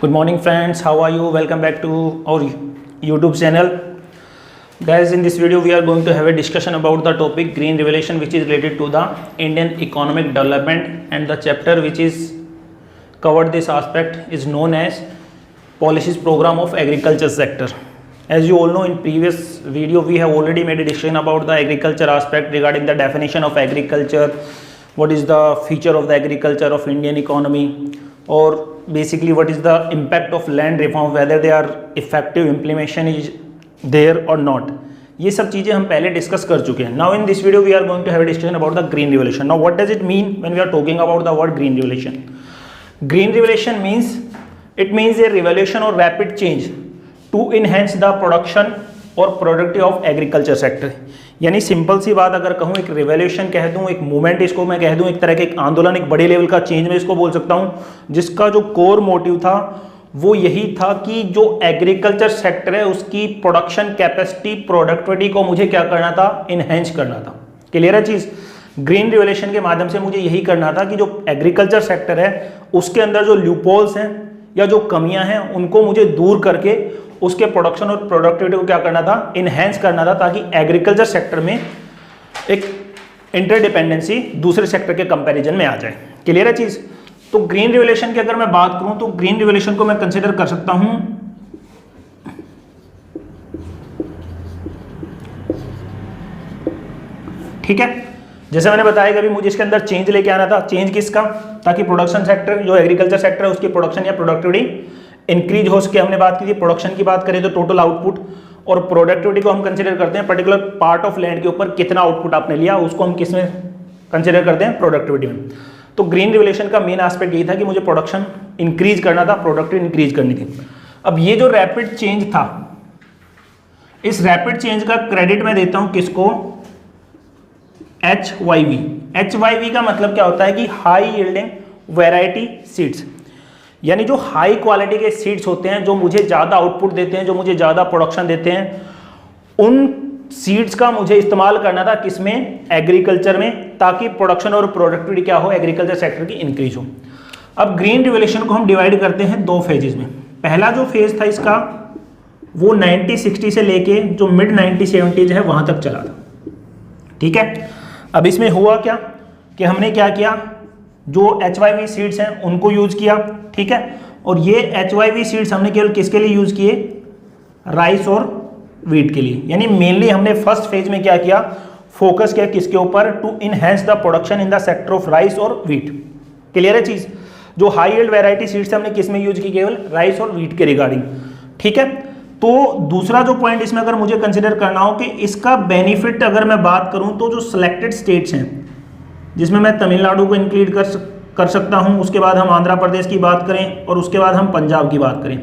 Good morning friends, how are you? Welcome back to our YouTube channel. Guys, in this video we are going to have a discussion about the topic green revolution, which is related to the Indian economic development, and the chapter which is covered this aspect is known as policies program of agriculture sector. As you all know, in previous video we have already made a discussion about the agriculture aspect regarding the definition of agriculture, what is the feature of the agriculture of Indian economy, or basically what is the impact of land reform, whether they are effective implementation is there or not. ये सब चीज़ें हम पहले discuss कर चुके हैं. Now in this video we are going to have a discussion about the green revolution. Now what does it mean when we are talking about the word green revolution? Green revolution means a revolution or rapid change to enhance the production or productivity of agriculture sector. यानी simple सी बात अगर कहूँ, एक revolution कह दूँ, एक movement इसको मैं कह दूँ, एक तरह का एक आंदोलन, एक बड़े लेवल का चेंज मैं इसको बोल सकता हूँ, जिसका जो कोर मोटिव था वो यही था कि जो एग्रीकल्चर सेक्टर है उसकी प्रोडक्शन कैपेसिटी, प्रोडक्टिविटी को मुझे क्या करना था, इनहेंस करना था. क्लियर है चीज़? ग्रीन रिवोल्यूशन के माध्यम से मुझे यही करना था कि जो एग्रीकल्चर सेक्टर है उसके अंदर जो लूपहोल्स हैं या जो कमियां हैं उनको मुझे दूर करके उसके प्रोडक्शन और प्रोडक्टिविटी को क्या करना था, इनहेंस करना था, ताकि एग्रीकल्चर सेक्टर में एक इंटरडिपेंडेंसी दूसरे सेक्टर के कंपैरिजन में आ जाए. क्लियर है चीज़? तो ग्रीन रिवोल्यूशन की अगर मैं बात करूं तो ग्रीन रिवोल्यूशन को मैं कंसीडर कर सकता हूं ठीक है. जैसे मैंने बताया कि अभी मुझे इसके अंदर चेंज लेके आना था. चेंज किसका? ताकि प्रोडक्शन सेक्टर, जो एग्रीकल्चर सेक्टर है, उसकी प्रोडक्शन या प्रोडक्टिविटी इंक्रीज हो सके. हमने बात की थी प्रोडक्शन की. बात करें तो टोटल आउटपुट, और प्रोडक्टिविटी को हम कंसीडर करते हैं पर्टिकुलर पार्ट ऑफ लैंड के ऊपर कितना आउटपुट आपने लिया, उसको हम किस में कंसीडर करते हैं, प्रोडक्टिविटी में. तो ग्रीन रिवोल्यूशन का मेन एस्पेक्ट यही था कि मुझे प्रोडक्शन इंक्रीज करना था, प्रोडक्टिविटी इंक्रीज करनी थी. अब ये जो रैपिड चेंज था, इस रैपिड चेंज का क्रेडिट मैं देता हूं किसको? HYV. HYV का मतलब क्या होता है कि हाई यील्डिंग वैरायटी सीड्स, यानी जो हाई क्वालिटी के सीड्स होते हैं, जो मुझे ज़्यादा आउटपुट देते हैं, जो मुझे ज़्यादा प्रोडक्शन देते हैं, उन सीड्स का मुझे इस्तेमाल करना था किसमें? एग्रीकल्चर में, ताकि प्रोडक्शन और प्रोडक्टिविटी क्या हो, एग्रीकल्चर सेक्टर की इंक्रीज हो. अब ग्रीन रिवोल्यूशन को हम डिवाइड करते हैं दो फेजेस में. पहला जो फेज था इसका वो 1960 से लेके जो मिड 1970s है वहां तक चला था. ठीक है. अब इसमें हुआ क्या कि हमने क्या किया, जो HYV सीड्स हैं उनको यूज किया. ठीक है. और ये HYV सीड्स हमने केवल किसके लिए यूज किए? राइस और वीट के लिए. यानी मेनली हमने फर्स्ट फेज में क्या किया, फोकस किया किसके ऊपर? To enhance the production in the sector of rice और वीट. क्लियर है चीज? जो हाई यील्ड वैरायटी सीड्स हमने किस में यूज की? केवल राइस और वीट के रिगार्डिंग. ठीक है. तो दूसरा जो पॉइंट इसमें अगर मुझे कंसिडर करना हो कि इसका बेनिफिट अगर मैं बात करूं तो जो सिलेक्टेड स्टेट्स हैं, जिसमें मैं तमिलनाडु को इंक्लूड कर सकता हूं, उसके बाद हम आंध्र प्रदेश की बात करें, और उसके बाद हम पंजाब की बात करें,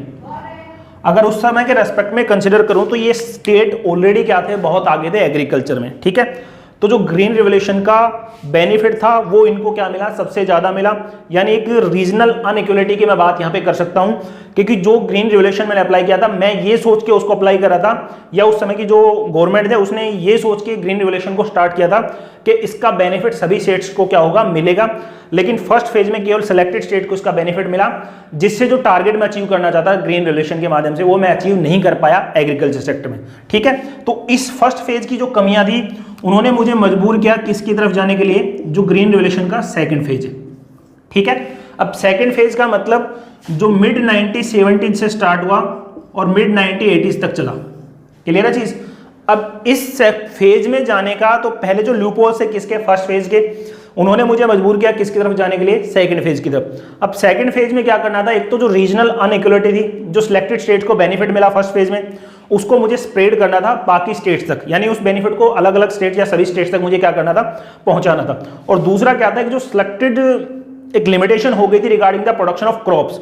अगर उस समय के रेस्पेक्ट में कंसिडर करूं तो ये स्टेट ऑलरेडी क्या थे, बहुत आगे थे एग्रीकल्चर में. ठीक है. तो जो ग्रीन रिवोल्यूशन का बेनिफिट था वो इनको क्या मिला? सबसे ज्यादा मिला. यानी एक रीजनल अनइक्वलिटी की मैं बात यहां पे कर सकता हूं, क्योंकि जो ग्रीन रिवोल्यूशन मैंने अप्लाई किया था, मैं ये सोच के उसको अप्लाई करा था, या उस समय की जो गवर्नमेंट है उसने ये सोच के ग्रीन रिवोल्यूशन को स्टार्ट किया था कि इसका बेनिफिट सभी स्टेट्स को क्या होगा, मिलेगा. लेकिन फर्स्ट फेज में केवल सिलेक्टेड स्टेट को इसका बेनिफिट मिला, जिससे जो टारगेट मैं अचीव करना चाहता ग्रीन रिवोल्यूशन के माध्यम से वो मैं अचीव नहीं कर पाया एग्रीकल्चर सेक्टर में. ठीक है. तो इस फर्स्ट फेज की जो कमियां थी उन्होंने मुझे मजबूर किया किसकी तरफ जाने के लिए? जो ग्रीन रिवोल्यूशन का सेकंड फेज है. ठीक है. अब सेकंड फेज का मतलब जो मिड 1970 से स्टार्ट हुआ और मिड 1980s तक चला. क्लियर है चीज? अब इस फेज में जाने का तो पहले जो लूपहोल्स है किसके? फर्स्ट फेज के, उन्होंने मुझे मजबूर किया किसकी तरफ जाने के लिए? सेकंड फेज की तरफ. अब सेकंड फेज में क्या करना था? एक तो जो रीजनल अनइक्वलिटी थी, जो सिलेक्टेड स्टेट्स को बेनिफिट मिला फर्स्ट फेज में, उसको मुझे स्प्रेड करना था बाकी स्टेट्स तक. यानी उस बेनिफिट को अलग अलग स्टेट या सभी स्टेट्स तक मुझे क्या करना था? पहुंचाना था. और दूसरा क्या था कि जो सिलेक्टेड एक लिमिटेशन हो गई थी regarding the production of crops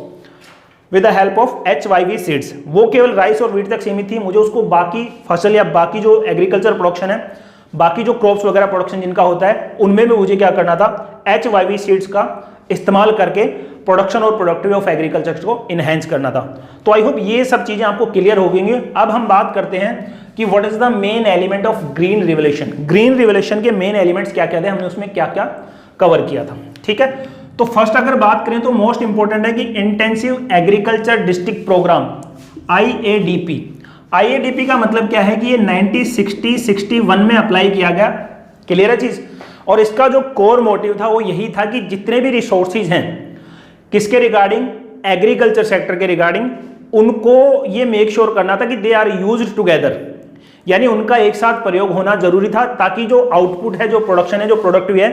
with the help of HYV seeds, वो केवल राइस और वीट तक सीमित थी. मुझे उसको बाकी फसल या बाकी जो एग्रीकल्चर प्रोडक्शन है, बाकी जो क्रॉप्स वगैरह प्रोडक्शन जिनका होता है, उनमें भी मुझे क्या करना था? HYV सीड्स का इस्तेमाल करके प्रोडक्शन और प्रोडक्टिविटी ऑफ एग्रीकल्चर को इनहेंस करना था. तो आई होप ये सब चीजें आपको क्लियर हो गई. अब हम बात करते हैं कि what is the main element of green revolution. Green revolution के मेन एलिमेंट्स क्या क्या थे, हमने उसमें क्या क्या कवर किया था. ठीक है. तो फर्स्ट अगर बात करें तो मोस्ट इंपॉर्टेंट है कि intensive agriculture district program, IADP। IADP का मतलब क्या है कि ये 1960-61 में अप्लाई किया गया, क्लियर है चीज। और इसका जो कोर मोटिव था वो यही था कि जितने भी रिसोर्सेज हैं किसके रिगार्डिंग, एग्रीकल्चर सेक्टर के रिगार्डिंग, उनको ये मेक श्योर करना था कि दे आर यूज्ड टुगेदर, यानी उनका एक साथ प्रयोग होना जरूरी था, ताकि जो आउटपुट है, जो प्रोडक्शन है, जो प्रोडक्टिव है,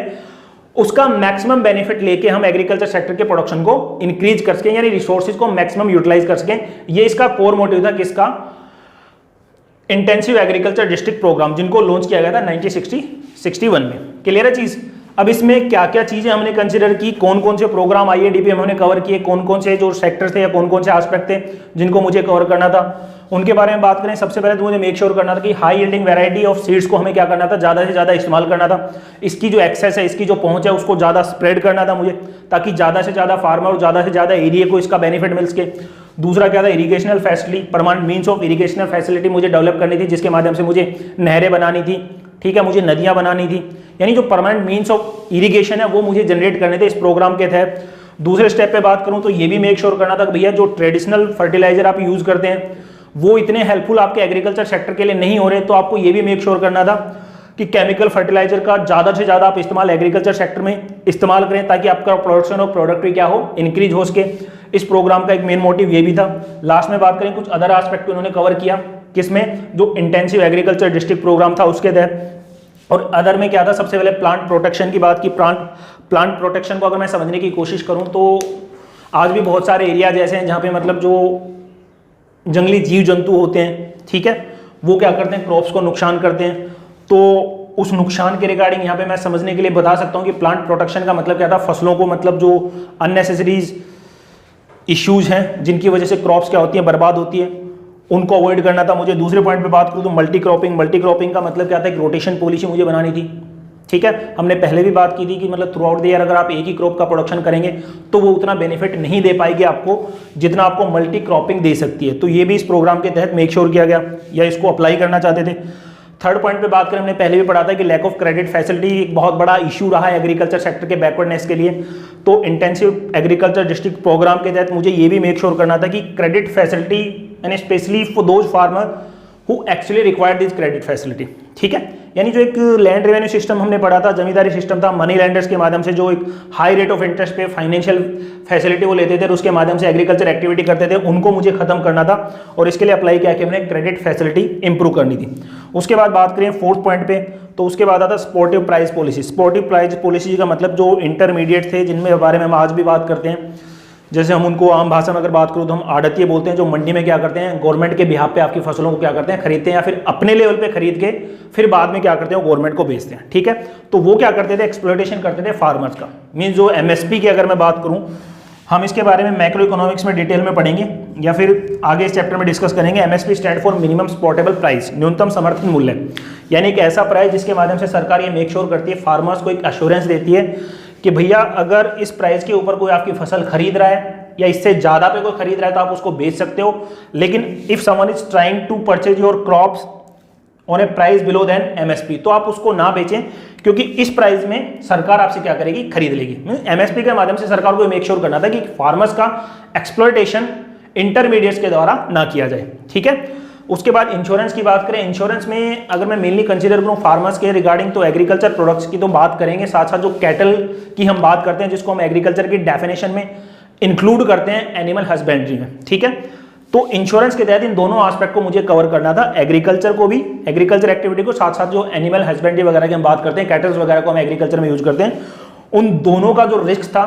उसका मैक्सिमम बेनिफिट लेके हम एग्रीकल्चर सेक्टर के प्रोडक्शन को इंक्रीज कर सकें, यानी रिसोर्सेज को मैक्सिमम यूटिलाइज कर सकें। ये इसका कोर मोटिव था किसका, इंटेंसिव एग्रीकल्चर डिस्ट्रिक्ट प्रोग्राम, जिनको लॉन्च किया गया था 1960-61 में, क्लियर है चीज। अब इसमें क्या क्या चीजें हमने कंसीडर की, कौन कौन से प्रोग्राम IADP हमने कवर किए, कौन कौन से जो सेक्टर थे या कौन कौन से एस्पेक्ट थे जिनको मुझे कवर करना था, उनके बारे में बात करें। सबसे पहले तो मुझे मेक श्योर करना था कि high yielding variety of seeds को हमें क्या करना था, ज्यादा से ज्यादा इस्तेमाल करना था। इसकी जो एक्सेस है, इसकी जो पहुंच है, उसको ज्यादा स्प्रेड करना था मुझे, ताकि ज्यादा से ज्यादा फार्मर और ज्यादा से ज्यादा एरिया को इसका बेनिफिट मिल सके। दूसरा क्या था, irrigational facility, permanent means of irrigational facility मुझे डेवलप करनी थी, जिसके माध्यम से मुझे नहरें बनानी थी, ठीक है, मुझे नदियां बनानी थी, यानी जो परमानेंट मीन्स ऑफ इरिगेशन है वो मुझे जनरेट करने थे इस प्रोग्राम के तहत। दूसरे स्टेप पे बात करूं तो ये भी मेक श्योर करना था कि भैया जो ट्रेडिशनल फर्टिलाइजर आप यूज करते हैं वो इतने हेल्पफुल आपके एग्रीकल्चर सेक्टर के लिए नहीं हो रहे, तो आपको ये भी मेक श्योर करना था कि केमिकल फर्टिलाइजर का ज्यादा से ज्यादा आप इस्तेमाल एग्रीकल्चर सेक्टर में इस्तेमाल करें, ताकि आपका प्रोडक्शन और प्रोडक्टिविटी क्या हो, इंक्रीज हो सके। इस प्रोग्राम का एक मेन मोटिव ये भी था। लास्ट में बात करें कुछ अदर एस्पेक्ट को उन्होंने कवर किया, किसमें, जो इंटेंसिव एग्रीकल्चर डिस्ट्रिक्ट प्रोग्राम था उसके तहत। और अदर में क्या था, सबसे पहले प्लांट प्रोटेक्शन की बात की। प्लांट प्रोटेक्शन को अगर मैं समझने की कोशिश करूं तो आज भी बहुत सारे एरिया जैसे हैं जहां पे मतलब जो जंगली जीव जंतु होते हैं, ठीक है, वो क्या करते हैं, क्रॉप्स को नुकसान करते हैं। तो उस नुकसान के रिगार्डिंग यहाँ पे मैं समझने के लिए बता सकता हूँ कि प्लांट प्रोटेक्शन का मतलब क्या था, फसलों को मतलब जो अननेसेसरीज इश्यूज हैं जिनकी वजह से क्रॉप्स क्या होती है, बर्बाद होती है, उनको अवॉइड करना था मुझे। दूसरे पॉइंट पे बात करूँ तो मल्टी क्रॉपिंग का मतलब क्या था, एक रोटेशन पॉलिसी मुझे बनानी थी, ठीक है। हमने पहले भी बात की थी कि मतलब थ्रू आउट द ईयर अगर आप एक ही क्रॉप का प्रोडक्शन करेंगे तो वो उतना बेनिफिट नहीं दे पाएगी आपको जितना आपको मल्टी क्रॉपिंग दे सकती है। तो ये भी इस प्रोग्राम के तहत मेक श्योर किया गया, या इसको अप्लाई करना चाहते थे। थर्ड पॉइंट पे बात करें, हमने पहले भी पढ़ा था कि लैक ऑफ क्रेडिट फैसिलिटी एक बहुत बड़ा इशू रहा है एग्रीकल्चर सेक्टर के बैकवर्डनेस के लिए। तो इंटेंसिव एग्रीकल्चर डिस्ट्रिक्ट प्रोग्राम के तहत मुझे ये भी मेक श्योर करना था कि credit facility and specially for those farmer who actually require this credit facility, ठीक है। यानी जो एक लैंड रेवेन्यू सिस्टम हमने पढ़ा था, जमींदारी सिस्टम था, मनी लैंडर्स के माध्यम से जो एक हाई रेट ऑफ इंटरेस्ट पे फाइनेंशियल फैसिलिटी वो लेते थे और उसके माध्यम से एग्रीकल्चर एक्टिविटी करते थे, उनको मुझे खत्म करना था और इसके लिए अप्लाई किया कि हमने क्रेडिट फैसिलिटी इंप्रूव करनी थी। उसके बाद बात करें फोर्थ पॉइंट पे, तो उसके बाद आता supportive price policy. Supportive price policy का मतलब जो इंटरमीडिएट थे जिनमें बारे में हम आज भी बात करते हैं, जैसे हम उनको आम भाषा में अगर बात करूँ तो हम आड़तिये बोलते हैं, जो मंडी में क्या करते हैं, गवर्नमेंट के बिहाफ पे आपकी फसलों को क्या करते हैं, खरीदते हैं, या फिर अपने लेवल पे खरीद के फिर बाद में क्या करते हैं, गवर्नमेंट को बेचते हैं, ठीक है। तो वो क्या करते थे, एक्सप्लॉयटेशन करते थे फार्मर्स का। मीन्स जो MSP की अगर मैं बात करूँ, हम इसके बारे में मैक्रो इकोनॉमिक्स में डिटेल में पढ़ेंगे या फिर आगे इस चैप्टर में डिस्कस करेंगे। MSP stand for minimum supportable price, न्यूनतम समर्थन मूल्य, यानी एक ऐसा प्राइस जिसके माध्यम से सरकार ये मेक श्योर करती है, फार्मर्स को एक एश्योरेंस देती है कि भैया अगर इस प्राइस के ऊपर कोई आपकी फसल खरीद रहा है या इससे ज्यादा पे कोई खरीद रहा है तो आप उसको बेच सकते हो, लेकिन if someone is trying to purchase your crops on a price below than MSP, तो आप उसको ना बेचें, क्योंकि इस प्राइस में सरकार आपसे क्या करेगी, खरीद लेगी। MSP के माध्यम से सरकार को मेक श्योर करना था कि फार्मर्स का एक्सप्लॉयटेशन इंटरमीडिएट्स के द्वारा ना किया जाए, ठीक है। उसके बाद इंश्योरेंस की बात करें, इंश्योरेंस में अगर मैं मेनली कंसीडर करूं फार्मर्स के रिगार्डिंग, तो एग्रीकल्चर प्रोडक्ट्स की तो बात करेंगे, साथ साथ जो कैटल की हम बात करते हैं जिसको हम एग्रीकल्चर की डेफिनेशन में इंक्लूड करते हैं एनिमल हस्बेंड्री में, ठीक है। तो इंश्योरेंस के तहत इन दोनों एस्पेक्ट को मुझे कवर करना था, एग्रीकल्चर को भी, एग्रीकल्चर एक्टिविटी को, साथ साथ जो एनिमल हस्बेंड्री वगैरह की हम बात करते हैं, कैटल्स वगैरह को हम एग्रीकल्चर में यूज करते हैं, उन दोनों का जो रिस्क था,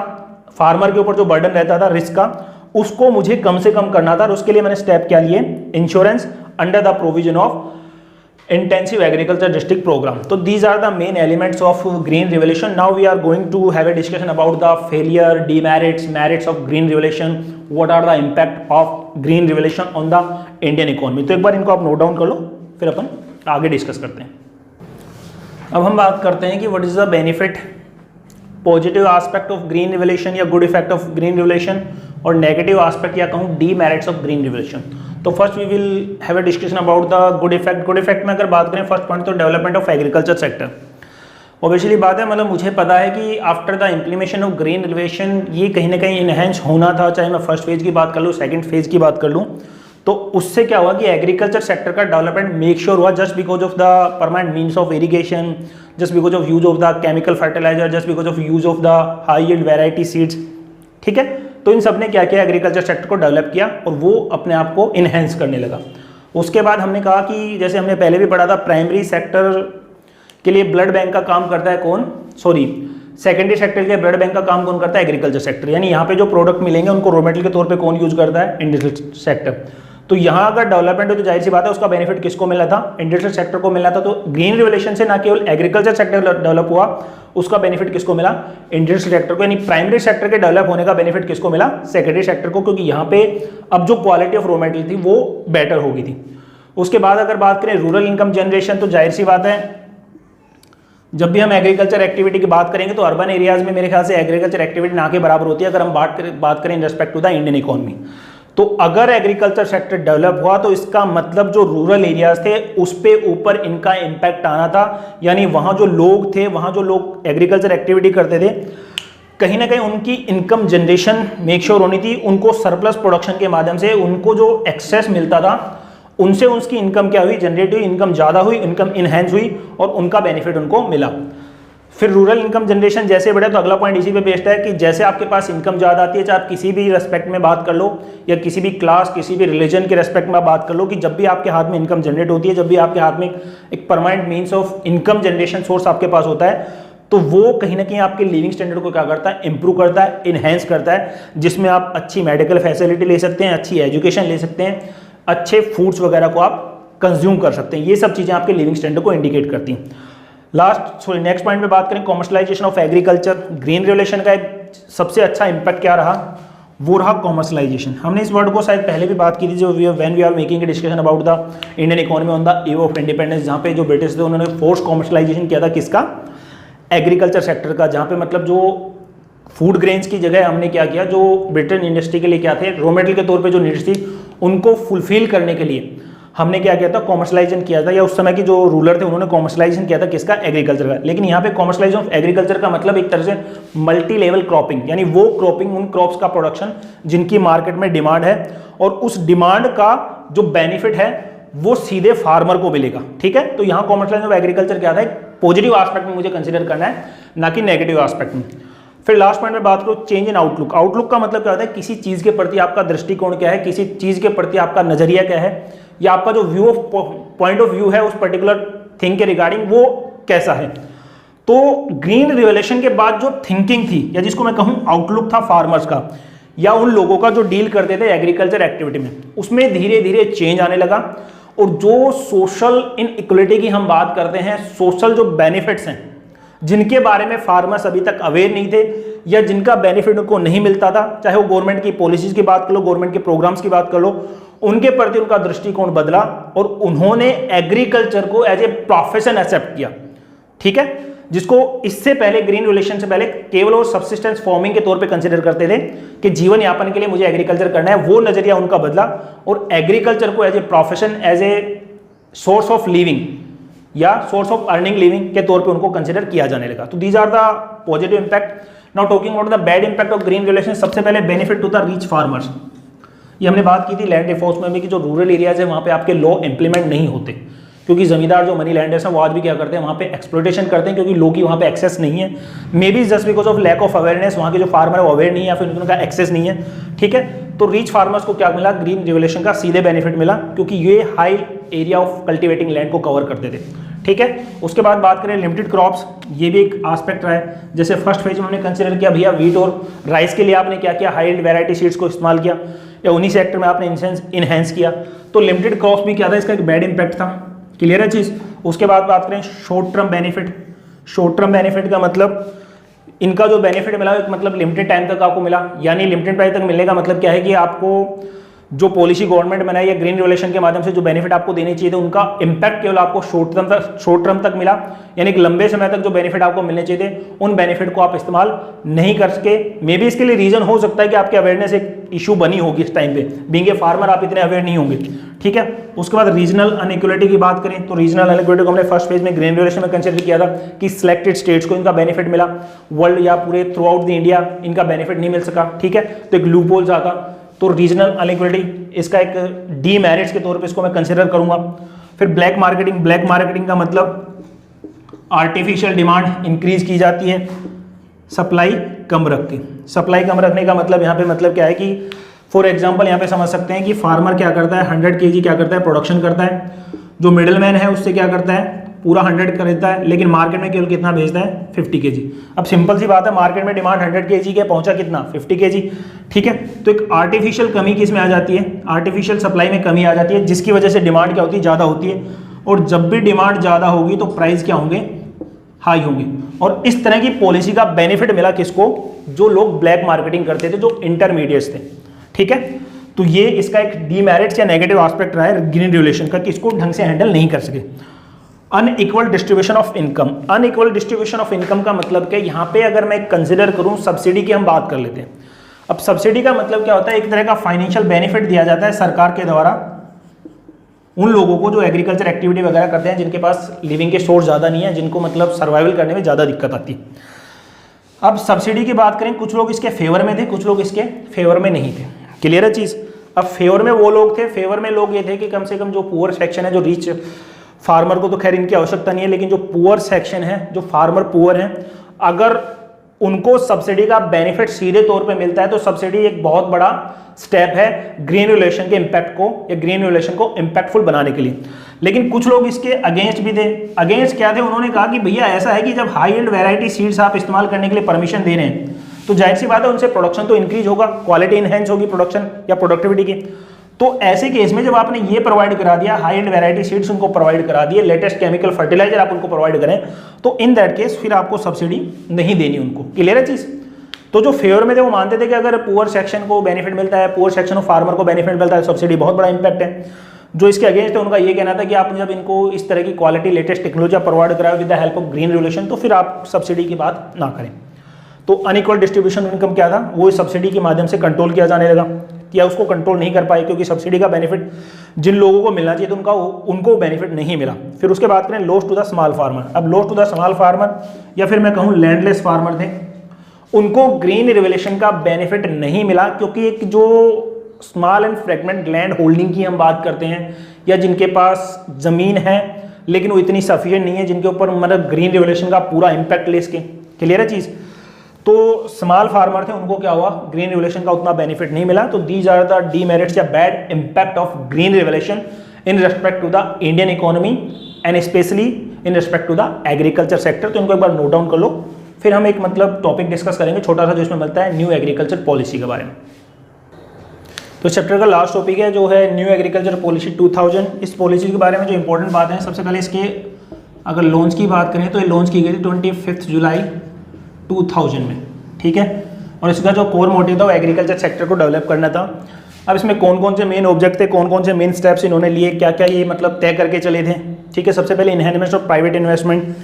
फार्मर के ऊपर जो बर्डन रहता था रिस्क का, उसको मुझे कम से कम करना था। और उसके लिए मैंने स्टेप क्या लिए, insurance under the provision of intensive agriculture district program. So these are the main elements of green revolution. Now we are going to have a discussion about the failure, demerits, merits of green revolution. What are the impact of green revolution on the Indian economy? तो एक बार इनको आप note down कर लो, फिर अपन आगे discuss करते हैं। अब हम बात करते हैं कि what is the benefit, positive aspect of green revolution या good effect of green revolution, और नेगेटिव एस्पेक्ट या कहूँ डीमेरिट्स ऑफ ग्रीन रिवोल्यूशन। तो first we will have a discussion about the good effect. Good effect में अगर बात करें, first point तो development of agriculture sector. Obviously बात है, मतलब मुझे पता है कि after the implementation of green revolution ये कहीं ना कहीं इनहेंस होना था, चाहे मैं फर्स्ट फेज की बात कर लूँ, सेकंड फेज की बात कर लूँ, तो उससे क्या हुआ कि एग्रीकल्चर सेक्टर का डेवलपमेंट मेक श्योर हुआ just because of the permanent means of irrigation, just because of use of the chemical fertiliser, just because of use of the high yield variety seeds. ठीक है, तो इन सब ने क्या किया, agriculture sector को develop किया और वो अपने आप को इनहेंस करने लगा। उसके बाद हमने कहा कि जैसे हमने पहले भी पढ़ा था, प्राइमरी सेक्टर के लिए ब्लड बैंक का काम करता है कौन, सेकेंडरी सेक्टर के ब्लड बैंक का काम कौन करता है, एग्रीकल्चर सेक्टर। यानी यहाँ पे जो प्रोडक्ट मिलेंगे उनको रॉ मटेरियल के तौर पे कौन यूज करता है, इंडस्ट्रियल सेक्टर। तो यहाँ अगर डेवलपमेंट हो तो जाहिर सी बात है उसका बेनिफिट किसको मिला था, इंडस्ट्रियल सेक्टर को मिला था। तो ग्रीन रिवोल्यूशन से ना केवल एग्रीकल्चर सेक्टर डेवलप हुआ, उसका बेनिफिट किसको मिला, इंडस्ट्रियल सेक्टर को। यानी प्राइमरी सेक्टर के डेवलप होने का बेनिफिट किसको मिला, सेकेंडरी सेक्टर को, क्योंकि यहाँ पे अब जो क्वालिटी ऑफ रॉ मटेरियल थी वो बेटर हो गई थी। उसके बाद अगर बात करें रूरल इनकम जनरेशन, तो जाहिर सी बात है जब भी हम एग्रीकल्चर एक्टिविटी की बात करेंगे तो अर्बन एरियाज में मेरे ख्याल से एग्रीकल्चर एक्टिविटी ना के बराबर होती है अगर हम बात करें in respect to the Indian economy. तो अगर एग्रीकल्चर सेक्टर डेवलप हुआ तो इसका मतलब जो रूरल एरियाज थे उस पे ऊपर इनका इम्पैक्ट आना था। यानी वहाँ जो लोग थे, वहाँ जो लोग एग्रीकल्चर एक्टिविटी करते थे, कहीं ना कहीं उनकी इनकम जनरेशन मेक श्योर होनी थी। उनको सरप्लस प्रोडक्शन के माध्यम से उनको जो एक्सेस मिलता था उनसे उसकी इनकम क्या हुई, जनरेट हुई, इनकम ज़्यादा हुई, इनकम इनहेंस हुई और उनका बेनिफिट उनको मिला। फिर रूरल इनकम जनरेशन जैसे बढ़े तो अगला पॉइंट इसी पे बेस्ड है कि जैसे आपके पास इनकम ज़्यादा आती है, चाहे आप किसी भी रेस्पेक्ट में बात कर लो या किसी भी क्लास, किसी भी रिलीजन के रेस्पेक्ट में बात कर लो, कि जब भी आपके हाथ में इनकम जनरेट होती है, जब भी आपके हाथ में एक permanent means of income generation source आपके पास होता है, तो वो कहीं ना कहीं आपके लिविंग स्टैंडर्ड को क्या करता है, इंप्रूव करता है, इनहेंस करता है, जिसमें आप अच्छी मेडिकल फैसिलिटी ले सकते हैं, अच्छी एजुकेशन ले सकते हैं, अच्छे फूड्स वगैरह को आप कंज्यूम कर सकते हैं। ये सब चीज़ें आपके लिविंग स्टैंडर्ड को इंडिकेट करती हैं। नेक्स्ट पॉइंट पे बात करें commercialisation of agriculture. Green revolution का एक सबसे अच्छा इंपैक्ट क्या रहा, वो रहा कॉमर्शलाइजेशन। हमने इस वर्ड को शायद पहले भी बात की थी, जो when we are making a discussion about the Indian economy on the eve of independence, जहाँ पे जो ब्रिटिश थे उन्होंने फोर्स कॉमर्शलाइजेशन किया था, किसका, एग्रीकल्चर सेक्टर का। जहाँ पे मतलब जो फूड ग्रेन्स की जगह हमने क्या किया, जो ब्रिटेन इंडस्ट्री के लिए क्या थे, रॉ मटेरियल के तौर पे जो नीड्स थी उनको फुलफिल करने के लिए हमने क्या किया था, कॉमर्शलाइजेशन किया था। या उस समय की जो रूलर थे उन्होंने कॉमर्शलाइजेशन किया था, किसका, एग्रीकल्चर का। लेकिन यहाँ पे कॉमर्शलाइजेशन ऑफ एग्रीकल्चर का मतलब एक तरह से मल्टी लेवल क्रॉपिंग, यानी वो क्रॉपिंग, उन क्रॉप्स का प्रोडक्शन जिनकी मार्केट में डिमांड है और उस डिमांड का जो बेनिफिट है वो सीधे फार्मर को मिलेगा। ठीक है, तो यहाँ कॉमर्शलाइजेशन ऑफ एग्रीकल्चर क्या था, पॉजिटिव एस्पेक्ट में मुझे कंसिडर करना है, ना कि नेगेटिव एस्पेक्ट में। फिर लास्ट पॉइंट में बात करो चेंज इन आउटलुक। आउटलुक का मतलब क्या होता है, किसी चीज़ के प्रति आपका दृष्टिकोण क्या है, किसी चीज़ के प्रति आपका नजरिया क्या है, या आपका जो view of point of view है उस पर्टिकुलर थिंग के रिगार्डिंग वो कैसा है। तो ग्रीन रिवोल्यूशन के बाद जो थिंकिंग थी, या जिसको मैं कहूँ आउटलुक था फार्मर्स का या उन लोगों का जो डील करते थे एग्रीकल्चर एक्टिविटी में, उसमें धीरे धीरे चेंज आने लगा। और जो सोशल इनइक्वलिटी की हम बात करते हैं, सोशल जो बेनिफिट्स हैं जिनके बारे में फार्मर्स अभी तक अवेयर नहीं थे या जिनका बेनिफिट उनको नहीं मिलता था, चाहे वो गवर्नमेंट की पॉलिसीज की बात कर लो, गवर्नमेंट के प्रोग्राम्स की बात कर लो, उनके प्रति उनका दृष्टिकोण बदला और उन्होंने एग्रीकल्चर को एज ए प्रोफेशन एक्सेप्ट किया। ठीक है, जिसको इससे पहले ग्रीन रिवोल्यूशन से पहले केवल और सब्सिस्टेंस फार्मिंग के तौर पे कंसीडर करते थे कि जीवन यापन के लिए मुझे एग्रीकल्चर करना है, वो नजरिया उनका बदला और एग्रीकल्चर को as a profession, as a source of living या सोर्स ऑफ अर्निंग लिविंग के तौर पे उनको कंसीडर किया जाने लगा। तो these are the positive impact. Now talking about the bad impact of green revolution, सबसे पहले benefit to the rich farmers. ये हमने बात की थी लैंड रिफॉर्म्स में भी कि जो रूरल एरियाज है वहाँ पे आपके लॉ इंप्लीमेंट नहीं होते, क्योंकि जमींदार जो मनी लैंडर्स हैं वो आज भी क्या करते हैं, वहाँ पे एक्सप्लॉयटेशन करते हैं, क्योंकि लोग की वहाँ पे एक्सेस नहीं है। Maybe just because of lack of awareness, वहाँ के जो फार्मर है वो अवेयर नहीं है या फिर उनका एक्सेस नहीं है। ठीक है, तो रीच फार्मर्स को क्या मिला, ग्रीन रिवोल्यूशन का सीधे बेनिफिट मिला, क्योंकि ये high area of cultivating land को कवर करते थे। ठीक है, उसके बाद बात करें लिमिटेड क्रॉप्स, ये भी एक एस्पेक्ट रहा है। जैसे फर्स्ट फेज में हमने कंसिडर किया भैया वीट और राइस के लिए आपने क्या किया, हाई यील्ड वैरायटी सीड्स को इस्तेमाल किया, या उन्हीं सेक्टर में आपने इनहेंस किया। तो लिमिटेड क्रॉप्स भी क्या था, इसका एक बैड इंपैक्ट था। क्लियर है चीज़। उसके बाद बात करें short term benefit. Short term benefit का मतलब इनका जो बेनिफिट मिला एक मतलब लिमिटेड टाइम तक आपको मिला, यानी लिमिटेड प्राइस तक मिलने का मतलब क्या है कि आपको जो पॉलिसी गवर्नमेंट बनाई या ग्रीन रेवोल्यूशन के माध्यम से जो बेनिफिट आपको देने चाहिए थे उनका इंपैक्ट केवल आपको शॉर्ट टर्म तक मिला, यानी एक लंबे समय तक जो बेनिफिट आपको मिलने चाहिए थे उन बेनिफिट को आप इस्तेमाल नहीं कर सके। मे बी इसके लिए रीजन हो सकता है कि आपकी अवेयरनेस एक इशू बनी होगी इस टाइम पे, बीइंग ए फार्मर आप इतने अवेयर नहीं होंगे, ठीक है। उसके बाद रीजनल अनइक्वलिटी की बात करें तो रीजनल अनइक्वलिटी को हमने फर्स्ट फेज में ग्रीन रेवोल्यूशन में कंसिडर किया था कि सिलेक्टेड स्टेट्स को इनका बेनिफिट मिला, वर्ल्ड या पूरे थ्रू आउट द इंडिया इनका बेनिफिट नहीं मिल सका, ठीक है। तो एक लूप होल्स आता, तो रीजनल अनइक्वलिटी इसका एक डीमेरिट्स के तौर पे इसको मैं कंसिडर करूंगा। फिर ब्लैक मार्केटिंग का मतलब आर्टिफिशियल डिमांड इंक्रीज की जाती है, सप्लाई कम रख के। सप्लाई कम रखने का मतलब यहाँ पे मतलब क्या है कि फॉर एग्जांपल यहाँ पे समझ सकते हैं कि फार्मर क्या करता है 100 kg क्या करता है प्रोडक्शन करता है, जो मिडिल मैन है उससे क्या करता है पूरा 100 खरीदता है, लेकिन मार्केट में केवल कितना बेचता है 50 kg। अब सिंपल सी बात है, मार्केट में डिमांड 100 kg के पहुंचा कितना 50 kg, ठीक है। तो एक आर्टिफिशियल कमी किस में आ जाती है, आर्टिफिशियल सप्लाई में कमी आ जाती है, जिसकी वजह से डिमांड क्या होती है ज़्यादा होती है, और जब भी डिमांड ज़्यादा होगी तो प्राइस क्या होंगे हाई होंगे। और इस तरह की पॉलिसी का बेनिफिट मिला किसको, जो लोग ब्लैक मार्केटिंग करते थे, जो इंटरमीडिएट्स थे, ठीक है। तो ये इसका एक डीमेरिट्स या नेगेटिव एस्पेक्ट रहा है ग्रीन रेवोल्यूशन का कि इसको ढंग से हैंडल नहीं कर सके। Unequal distribution of income, unequal distribution of income का मतलब क्या, यहाँ पे अगर मैं कंसिडर करूँ सब्सिडी की हम बात कर लेते हैं। अब सब्सिडी का मतलब क्या होता है, एक तरह का फाइनेंशियल बेनिफिट दिया जाता है सरकार के द्वारा उन लोगों को जो एग्रीकल्चर एक्टिविटी वगैरह करते हैं, जिनके पास लिविंग के सोर्स ज़्यादा नहीं है, जिनको मतलब सर्वाइवल करने में ज़्यादा दिक्कत आती है। अब सब्सिडी की बात करें, कुछ लोग इसके फेवर में थे, कुछ लोग इसके फेवर में नहीं थे, क्लियर है चीज़। अब फेवर में वो लोग थे, फेवर में लोग ये थे कि कम से कम जो पुअर सेक्शन है, जो रिच फार्मर को तो खैर इनकी आवश्यकता नहीं है, लेकिन जो पुअर सेक्शन है, जो फार्मर पुअर हैं, अगर उनको सब्सिडी का बेनिफिट सीधे तौर पे मिलता है तो सब्सिडी एक बहुत बड़ा स्टेप है ग्रीन रेवोल्यूशन के इम्पैक्ट को या ग्रीन रेवोल्यूशन को इम्पैक्टफुल बनाने के लिए। लेकिन कुछ लोग इसके अगेंस्ट भी थे। अगेंस्ट क्या थे, उन्होंने कहा कि भैया ऐसा है कि जब हाई एंड वैरायटी सीड्स आप इस्तेमाल करने के लिए परमिशन दे रहे हैं तो जाहिर सी बात है उनसे प्रोडक्शन तो इंक्रीज होगा, क्वालिटी इनहेंस होगी प्रोडक्शन या प्रोडक्टिविटी की। तो ऐसे केस में जब आपने ये प्रोवाइड करा दिया, हाई एंड वैरायटी सीड्स उनको प्रोवाइड करा दिए, लेटेस्ट केमिकल फर्टिलाइजर आप उनको प्रोवाइड करें, तो इन दैट केस फिर आपको सब्सिडी नहीं देनी उनको, क्लियर है चीज। तो जो फेवर में थे वो मानते थे कि अगर पुअर सेक्शन को बेनिफिट मिलता है, पुअर सेक्शन ऑफ फार्मर को बेनिफिट मिलता है, सब्सिडी बहुत बड़ा इंपैक्ट है। जो इसके अगेंस्ट है उनका ये कहना था कि आप जब इनको इस तरह की क्वालिटी लेटेस्ट टेक्नोलॉजी प्रोवाइड कराओ with the help of green revolution, तो फिर आप सब्सिडी की बात ना करें। तो अनइक्वल डिस्ट्रीब्यूशन इनकम क्या था, वो सब्सिडी के माध्यम से कंट्रोल किया जाने लगा, या उसको कंट्रोल नहीं कर पाए क्योंकि सब्सिडी का बेनिफिट जिन लोगों को मिलना चाहिए तो उनको बेनिफिट नहीं मिला। फिर उसके बाद करें loss to the small farmer. अब loss to the small farmer या फिर मैं कहूँ लैंडलेस फार्मर थे, उनको ग्रीन रेवोल्यूशन का बेनिफिट नहीं मिला, क्योंकि एक जो small and fragment land holding की हम बात करते हैं, या जिनके पास जमीन है लेकिन वो इतनी सफिशिएंट नहीं है जिनके ऊपर मतलब ग्रीन रेवोल्यूशन का पूरा इंपैक्ट ले सके, क्लियर है चीज़। तो स्मॉल फार्मर थे, उनको क्या हुआ, ग्रीन रेवोल्यूशन का उतना बेनिफिट नहीं मिला। तो दीज आर द डीमेरिट्स या bad impact of green revolution in respect to the Indian economy and specially in respect to the agriculture sector. तो इनको एक बार नोट डाउन कर लो, फिर हम एक मतलब टॉपिक डिस्कस करेंगे छोटा सा जो इसमें मिलता है न्यू एग्रीकल्चर पॉलिसी के बारे में। तो चैप्टर का लास्ट टॉपिक है जो है न्यू एग्रीकल्चर पॉलिसी 2000। इस पॉलिसी के बारे में जो इंपॉर्टेंट बात है, सबसे पहले इसके अगर लॉन्च की बात करें तो ये लॉन्च की गई थी 25 जुलाई 2000 में, ठीक है। और इसका जो कोर मोटिव था वो एग्रीकल्चर सेक्टर को डेवलप करना था। अब इसमें कौन कौन से मेन ऑब्जेक्ट थे, कौन कौन से मेन स्टेप्स इन्होंने लिए, क्या क्या ये मतलब तय करके चले थे, ठीक है। सबसे पहले enhancement of private investment.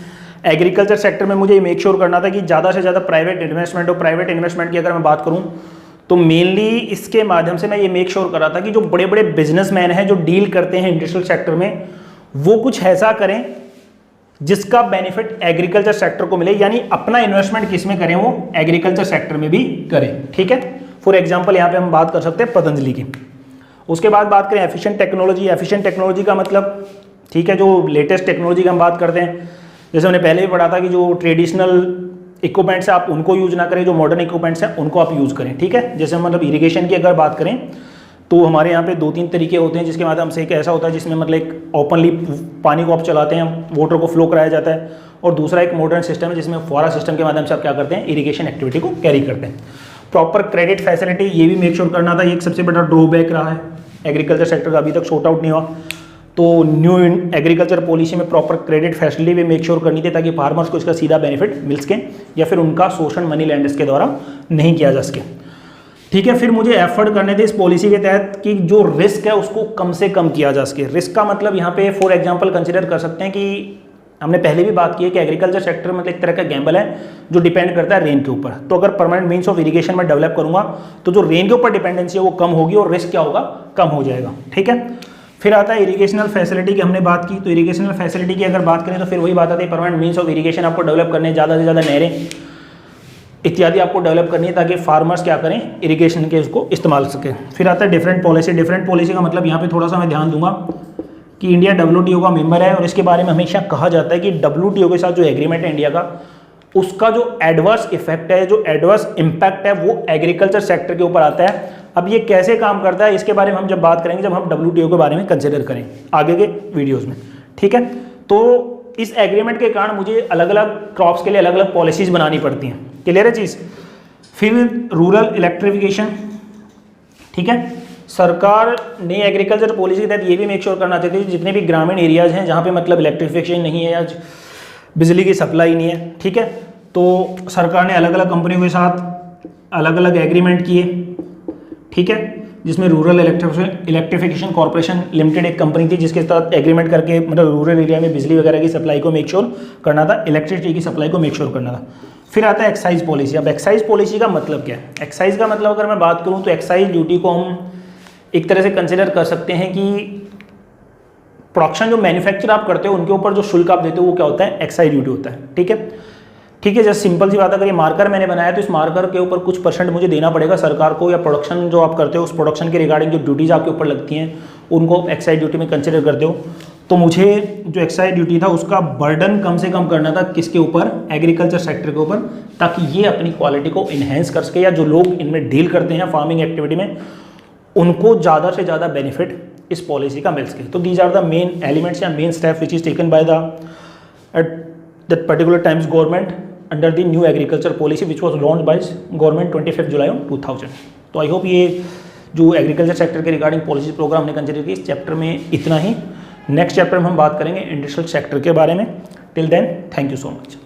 Agriculture sector में मुझे मेक श्योर करना था कि ज़्यादा से ज़्यादा प्राइवेट इन्वेस्टमेंट हो। प्राइवेट इन्वेस्टमेंट की अगर मैं बात करूँ तो मेनली इसके माध्यम से मैं ये मेक श्योर कर रहा था कि जो बड़े बड़े बिजनेसमैन हैं जो डील करते हैं इंडस्ट्रियल सेक्टर में, वो कुछ ऐसा करें जिसका बेनिफिट एग्रीकल्चर सेक्टर को मिले, यानी अपना इन्वेस्टमेंट किस में करें, वो एग्रीकल्चर सेक्टर में भी करें, ठीक है। फॉर एग्जांपल यहाँ पे हम बात कर सकते हैं पतंजलि की। उसके बाद बात करें एफिशिएंट टेक्नोलॉजी। एफिशिएंट टेक्नोलॉजी का मतलब, ठीक है, जो लेटेस्ट टेक्नोलॉजी का हम बात करते हैं, जैसे हमने पहले भी पढ़ा था कि जो ट्रेडिशनल इक्विपमेंट्स है आप उनको यूज ना करें, जो मॉडर्न इक्विपमेंट्स हैं उनको आप यूज़ करें, ठीक है। जैसे मतलब इरिगेशन की अगर बात करें तो हमारे यहाँ पे 2-3 तरीके होते हैं जिसके माध्यम से एक ऐसा होता है जिसमें मतलब एक ओपनली पानी को आप चलाते हैं, वाटर को फ्लो कराया जाता है, और दूसरा एक मॉडर्न सिस्टम है जिसमें फुहारा सिस्टम के माध्यम से आप क्या करते हैं, इरिगेशन एक्टिविटी को कैरी करते हैं। प्रॉपर क्रेडिट फैसिलिटी, ये भी मेक श्योर करना था, ये एक सबसे बड़ा ड्रॉबैक रहा है एग्रीकल्चर सेक्टर का, अभी तक सॉर्ट आउट नहीं हुआ। तो न्यू एग्रीकल्चर पॉलिसी में प्रॉपर क्रेडिट फैसिलिटी भी मेक श्योर करनी थी ताकि फार्मर्स को इसका सीधा बेनिफिट मिल सके या फिर उनका शोषण मनी लैंडर्स के द्वारा नहीं किया जा सके। ठीक है, फिर मुझे एफर्ट करने थे इस पॉलिसी के तहत कि जो रिस्क है उसको कम से कम किया जा सके। रिस्क का मतलब यहाँ पे फॉर एग्जांपल कंसीडर कर सकते हैं कि हमने पहले भी बात की है कि एग्रीकल्चर सेक्टर मतलब एक तरह का गैम्बल है जो डिपेंड करता है रेन के ऊपर। तो अगर परमानेंट मीन्स ऑफ इरिगेशन में डेवलप करूंगा तो जो रेन के ऊपर डिपेंडेंसी है वो कम होगी और रिस्क क्या होगा, कम हो जाएगा। ठीक है, फिर आता है इरिगेशनल फैसिलिटी की हमने बात की। तो इरिगेशनल फैसिलिटी की अगर बात करें तो फिर वही बात आती है, परमानेंट मीन्स ऑफ इरिगेशन आपको डेवलप करने, ज़्यादा से ज़्यादा नहरें इत्यादि आपको डेवलप करनी है ताकि फार्मर्स क्या करें, इरिगेशन के उसको इस्तेमाल सकें। फिर आता है डिफरेंट पॉलिसी। डिफरेंट पॉलिसी का मतलब यहाँ पे थोड़ा सा मैं ध्यान दूंगा कि इंडिया WTO का मेंबर है और इसके बारे में हमेशा कहा जाता है कि WTO के साथ जो एग्रीमेंट है इंडिया का, उसका जो एडवर्स इफेक्ट है, जो एडवर्स इम्पैक्ट है वो एग्रीकल्चर सेक्टर के ऊपर आता है। अब ये कैसे काम करता है इसके बारे में हम जब बात करेंगे, जब हम WTO के बारे में कंसिडर करें आगे के वीडियोज़ में। ठीक है, तो इस एग्रीमेंट के कारण मुझे अलग अलग क्रॉप्स के लिए अलग अलग पॉलिसीज बनानी पड़ती हैं। क्लियर है चीज़। फिर रूरल इलेक्ट्रिफिकेशन। ठीक है, सरकार ने एग्रीकल्चर पॉलिसी के तहत ये भी मेक श्योर करना चाहती है जितने भी ग्रामीण एरियाज हैं जहाँ पे मतलब इलेक्ट्रिफिकेशन नहीं है या बिजली की सप्लाई नहीं है, ठीक है, तो सरकार ने अलग अलग कंपनियों के साथ अलग अलग एग्रीमेंट किए। ठीक है, जिसमें रूरल इलेक्ट्रिफिकेशन कॉर्पोरेशन लिमिटेड एक कंपनी थी जिसके साथ एग्रीमेंट करके मतलब रूरल एरिया में बिजली वगैरह की सप्लाई को मेक श्योर करना था, इलेक्ट्रिसिटी की सप्लाई को मेक श्योर करना था। फिर आता है एक्साइज पॉलिसी। अब एक्साइज पॉलिसी का मतलब क्या है? एक्साइज का मतलब अगर मैं बात करूं तो एक्साइज ड्यूटी को हम एक तरह से कंसिडर कर सकते हैं कि प्रोडक्शन जो मैन्युफैक्चर आप करते हो उनके ऊपर जो शुल्क आप देते हो वो क्या होता है, एक्साइज ड्यूटी होता है। ठीक है, ठीक है, जैसे सिंपल सी बात, अगर ये मार्कर मैंने बनाया तो इस मार्कर के ऊपर कुछ % मुझे देना पड़ेगा सरकार को, या प्रोडक्शन जो आप करते हो उस प्रोडक्शन के रिगार्डिंग जो ड्यूटीज आपके ऊपर लगती हैं उनको आप एक्साइज ड्यूटी में कंसिडर करते हो। तो मुझे जो एक्साइज ड्यूटी था उसका बर्डन कम से कम करना था किसके ऊपर, एग्रीकल्चर सेक्टर के ऊपर, ताकि ये अपनी क्वालिटी को इन्हेंस कर सके या जो लोग इनमें डील करते हैं फार्मिंग एक्टिविटी में उनको ज़्यादा से ज़्यादा बेनिफिट इस पॉलिसी का मिल सके। तो these are the main elements या main step which is taken by the at that particular times government under the new agriculture policy which was launch by government 25 जुलाई 2000। तो आई होप ये जो एग्रीकल्चर सेक्टर के regarding policy programme हमने consider किया इस chapter में इतना ही। नेक्स्ट चैप्टर में हम बात करेंगे इंडस्ट्रियल सेक्टर के बारे में। Till then thank you so much.